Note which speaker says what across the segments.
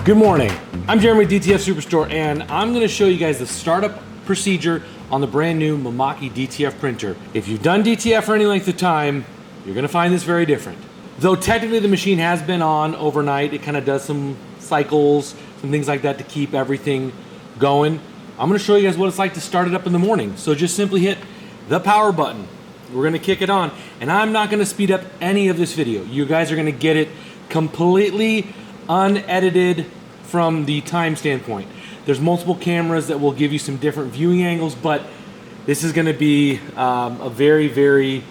Speaker 1: Good morning, I'm Jeremy, TxF Superstore, and I'm going to show you guys the startup procedure on the brand new Mimaki TxF printer. If you've done DTF for any length of time, you're going to find this very different. Though technically the machine has been on overnight, it kind of does some cycles, some things like that to keep everything going. I'm going to show you guys what it's like to start it up in the morning. So just simply hit the power button. We're going to kick it on, and I'm not going to speed up any of this video. You guys are going to get it completely unedited from the time standpoint. There's multiple cameras that will give you some different viewing angles, but this is going to be a very, very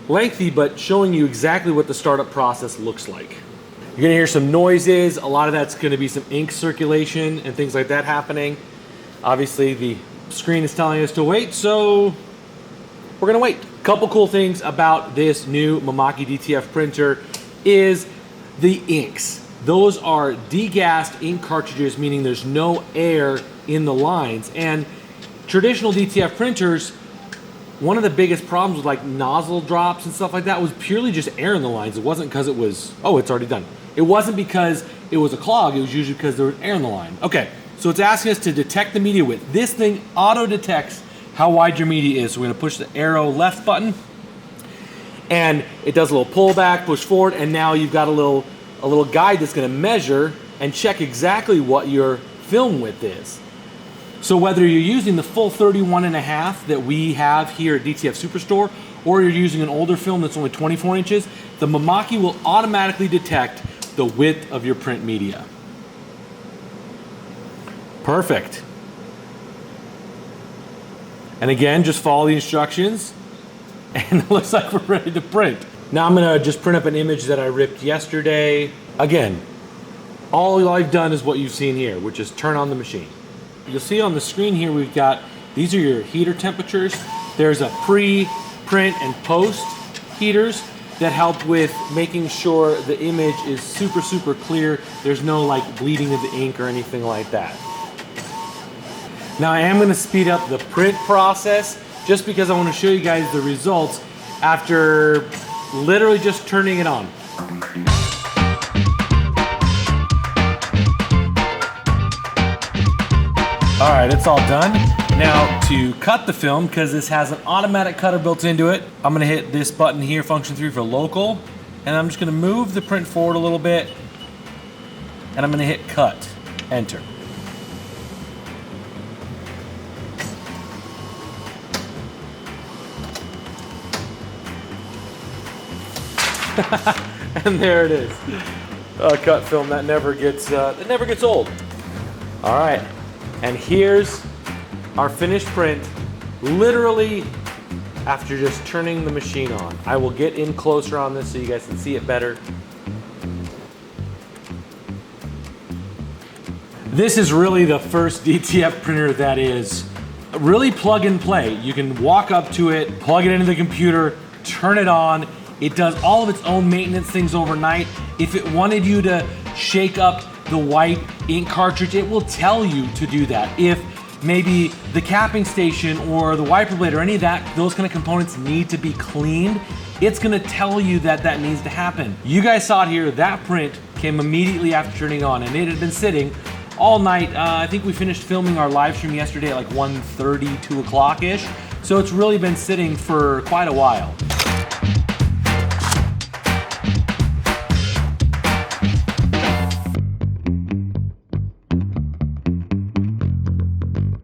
Speaker 1: lengthy, but showing you exactly what the startup process looks like. You're going to hear some noises. A lot of that's going to be some ink circulation and things like that happening. Obviously, the screen is telling us to wait, so we're going to wait. A couple cool things about this new Mimaki TxF printer is the inks. Those are degassed ink cartridges, meaning there's no air in the lines. And traditional DTF printers, one of the biggest problems with like nozzle drops and stuff like that was purely just air in the lines. It wasn't because it was, oh, it's already done. It wasn't because it was a clog. It was usually because there was air in the line. Okay, so it's asking us to detect the media width. This thing auto detects how wide your media is. So we're gonna push the arrow left button, and it does a little pull back, push forward, and now you've got a little guide that's gonna measure and check exactly what your film width is. So whether you're using the full 31.5 that we have here at TxF Superstore, or you're using an older film that's only 24 inches, the Mimaki will automatically detect the width of your print media. Perfect. And again, just follow the instructions, and it looks like we're ready to print. Now I'm gonna just print up an image that I ripped yesterday. Again, all I've done is what you've seen here, which is turn on the machine. You'll see on the screen here, we've got, these are your heater temperatures. There's a pre-print and post heaters that help with making sure the image is super, super clear. There's no like bleeding of the ink or anything like that. Now I am gonna speed up the print process just because I wanna show you guys the results after literally just turning it on. All right, it's all done. Now to cut the film, because this has an automatic cutter built into it, I'm gonna hit this button here, function 3 for local, and I'm just gonna move the print forward a little bit, and I'm gonna hit cut, enter. And there it is. Cut film that never gets old. All right, and here's our finished print, literally after just turning the machine on. I will get in closer on this so you guys can see it better. This is really the first DTF printer that is really plug and play. You can walk up to it, plug it into the computer, turn it on. It does all of its own maintenance things overnight. If it wanted you to shake up the white ink cartridge, it will tell you to do that. If maybe the capping station or the wiper blade or any of that, those kind of components need to be cleaned, it's gonna tell you that that needs to happen. You guys saw it here, that print came immediately after turning on, and it had been sitting all night. I think we finished filming our live stream yesterday at like 1:30, 2 o'clock-ish. So it's really been sitting for quite a while.